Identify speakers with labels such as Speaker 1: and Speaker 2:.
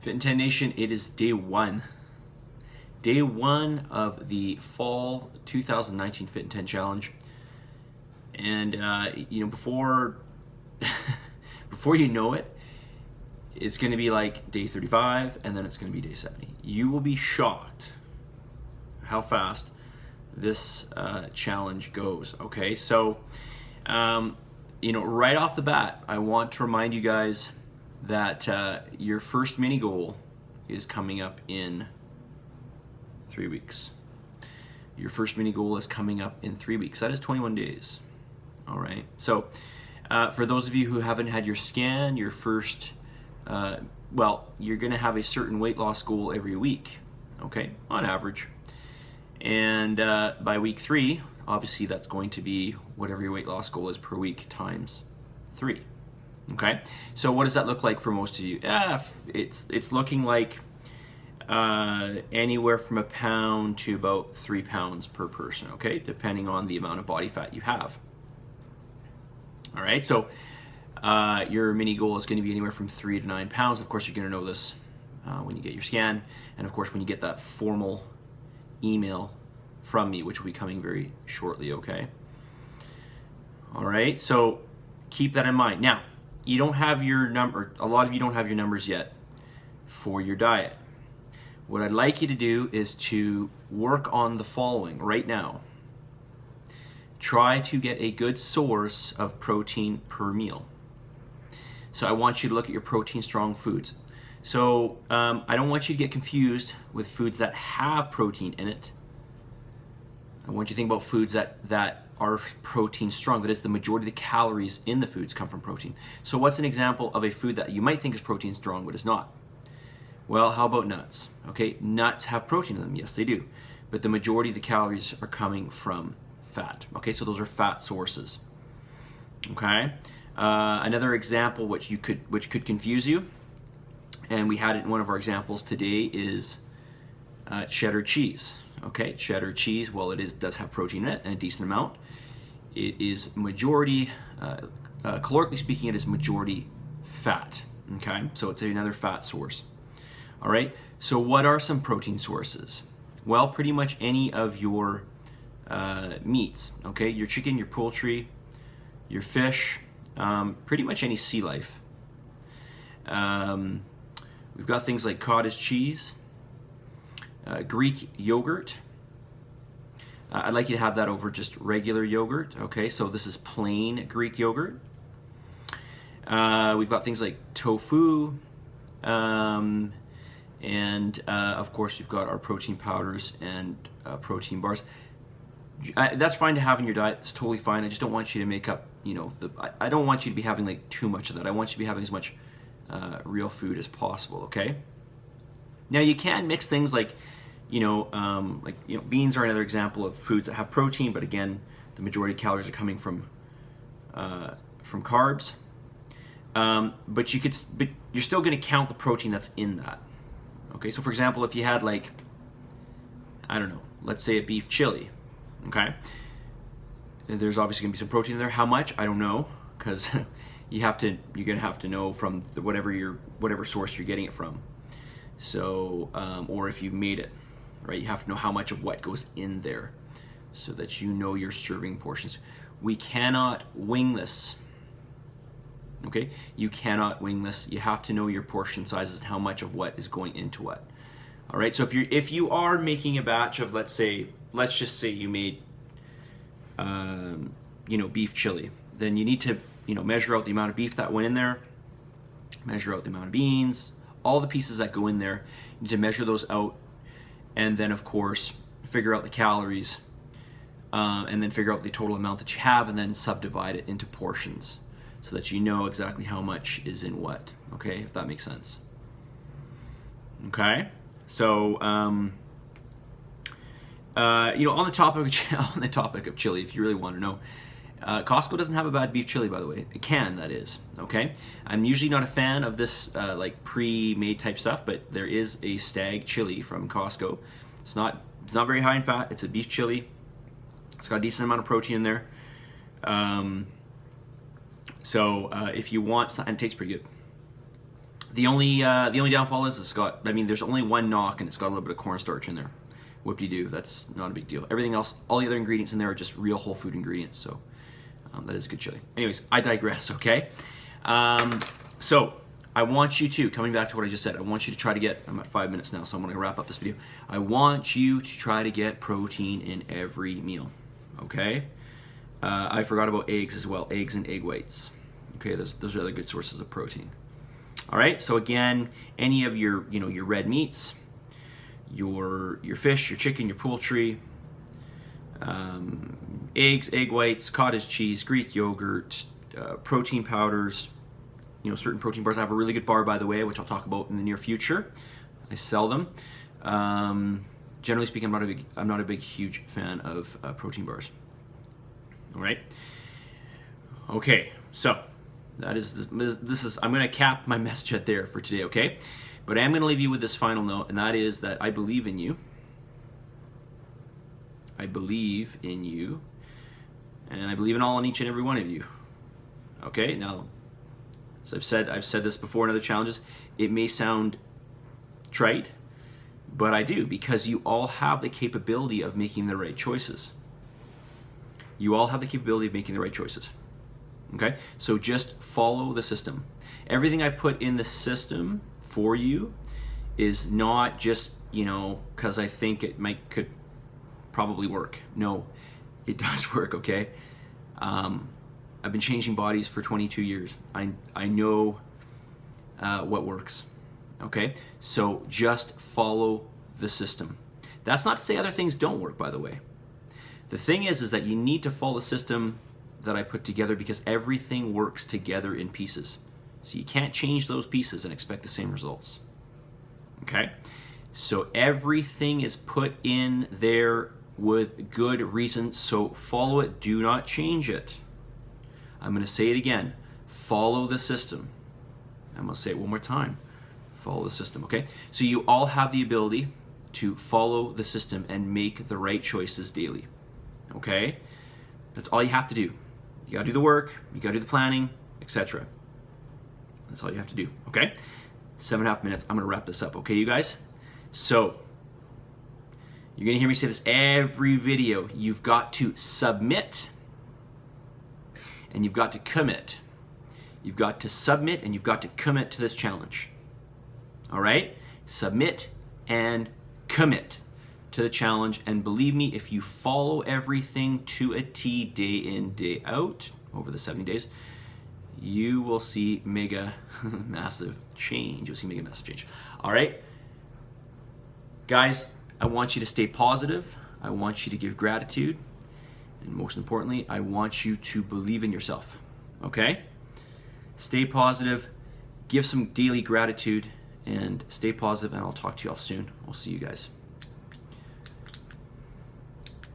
Speaker 1: Fit in 10 Nation, it is day one. Day one of the fall 2019 Fit in 10 Challenge. And, before, before you know it, it's going to be like day 35, and then it's going to be day 70. You will be shocked how fast this challenge goes, okay? So, right off the bat, I want to remind you guys that your first mini goal is coming up in 3 weeks. Your first mini goal is coming up in 3 weeks. That is 21 days. All right. So for those of you who haven't had your scan, your first, you're going to have a certain weight loss goal every week, okay, on average. And by week 3, obviously that's going to be whatever your weight loss goal is per week times 3. Okay, so what does that look like for most of you? It's looking like anywhere from a pound to about 3 pounds per person, okay, depending on the amount of body fat you have. All right, so your mini goal is going to be anywhere from 3 to 9 pounds. Of course, you're going to know this when you get your scan, and of course, when you get that formal email from me, which will be coming very shortly, okay? All right, so keep that in mind. Now, you don't have your number, a lot of you don't have your numbers yet for your diet. What I'd like you to do is to work on the following right now. Try to get a good source of protein per meal. So I want you to look at your protein strong foods. So I don't want you to get confused with foods that have protein in it. I want you to think about foods that are protein strong. That is, the majority of the calories in the foods come from protein. So what's an example of a food that you might think is protein strong but is not? Well, how about nuts? Okay, nuts have protein in them. Yes, they do. But the majority of the calories are coming from fat. Okay, so those are fat sources. Okay, another example which could confuse you, and we had it in one of our examples today, is cheddar cheese. Okay, cheddar cheese, well, does have protein in it, and a decent amount. It is majority, calorically speaking, it is majority fat. Okay, so it's another fat source. All right, so what are some protein sources? Well, pretty much any of your meats. Okay, your chicken, your poultry, your fish, pretty much any sea life. We've got things like cottage cheese, Greek yogurt. I'd like you to have that over just regular yogurt. Okay, so this is plain Greek yogurt. We've got things like tofu, and of course we've got our protein powders and protein bars. That's fine to have in your diet. It's totally fine. I just don't want you to make up, I don't want you to be having like too much of that. I want you to be having as much real food as possible. Okay. Now you can mix things like, beans are another example of foods that have protein, but again, the majority of calories are coming from carbs. But you're still going to count the protein that's in that. Okay, so for example, if you had let's say a beef chili, okay, there's obviously going to be some protein in there. How much? I don't know, because you're going to have to know from whatever source you're getting it from. So, or if you've made it, right, you have to know how much of what goes in there so that you know your serving portions. We cannot wing this. Okay, you cannot wing this. You have to know your portion sizes and how much of what is going into what. All right, so if you are making a batch of, let's just say you made beef chili, then you need to measure out the amount of beef that went in there, measure out the amount of beans, all the pieces that go in there. You need to measure those out, and then of course figure out the calories, and then figure out the total amount that you have, and then subdivide it into portions so that you know exactly how much is in what. Okay, if that makes sense. Okay, so on the topic of chili, if you really want to know, Costco doesn't have a bad beef chili, by the way. It can, that is. Okay, I'm usually not a fan of this pre-made type stuff, but there is a stag chili from Costco. It's not very high in fat. It's a beef chili. It's got a decent amount of protein in there. So if you want, and it tastes pretty good. The only downfall is it's got, I mean, there's only one knock and it's got a little bit of cornstarch in there. Whoop-de-doo, that's not a big deal. Everything else, all the other ingredients in there are just real whole food ingredients, so that is good chili. Anyways, I digress, okay? So I want you to, coming back to what I just said, I want you to try to get, I'm at 5 minutes now, so I'm gonna wrap up this video. I want you to try to get protein in every meal, okay? I forgot about eggs as well, eggs and egg whites. Okay, those are other good sources of protein. All right, so again, any of your, your red meats, your fish, your chicken, your poultry, eggs, egg whites, cottage cheese, Greek yogurt, protein powders, certain protein bars. I have a really good bar, by the way, which I'll talk about in the near future. I sell them. Generally speaking, I'm not a big, huge fan of protein bars. All right. Okay, so that is this is. I'm going to cap my message at there for today. Okay, but I am going to leave you with this final note, and that is that I believe in you. I believe in you, and I believe in all and each and every one of you. Okay, now, as I've said this before in other challenges. It may sound trite, but I do, because you all have the capability of making the right choices. You all have the capability of making the right choices. Okay, so just follow the system. Everything I've put in the system for you is not just, because I think it could probably work. No, it does work, okay? I've been changing bodies for 22 years. I know what works, okay? So just follow the system. That's not to say other things don't work, by the way. The thing is that you need to follow the system that I put together, because everything works together in pieces. So you can't change those pieces and expect the same results. Okay? So everything is put in there with good reason, so follow it, do not change it. I'm going to say it again. Follow the system. I'm going to say it one more time. Follow the system, okay? So you all have the ability to follow the system and make the right choices daily. Okay? That's all you have to do. You gotta do the work, you gotta do the planning, etc. That's all you have to do, okay? 7.5 minutes, I'm gonna wrap this up, okay, you guys? So, you're gonna hear me say this every video. You've got to submit, and you've got to commit. You've got to submit, and you've got to commit to this challenge. All right? Submit and commit to the challenge, and believe me, if you follow everything to a T, day in, day out, over the 70 days, you will see mega massive change. You'll see mega massive change. All right? Guys, I want you to stay positive. I want you to give gratitude. And most importantly, I want you to believe in yourself. Okay? Stay positive. Give some daily gratitude. And stay positive, and I'll talk to you all soon. I'll see you guys.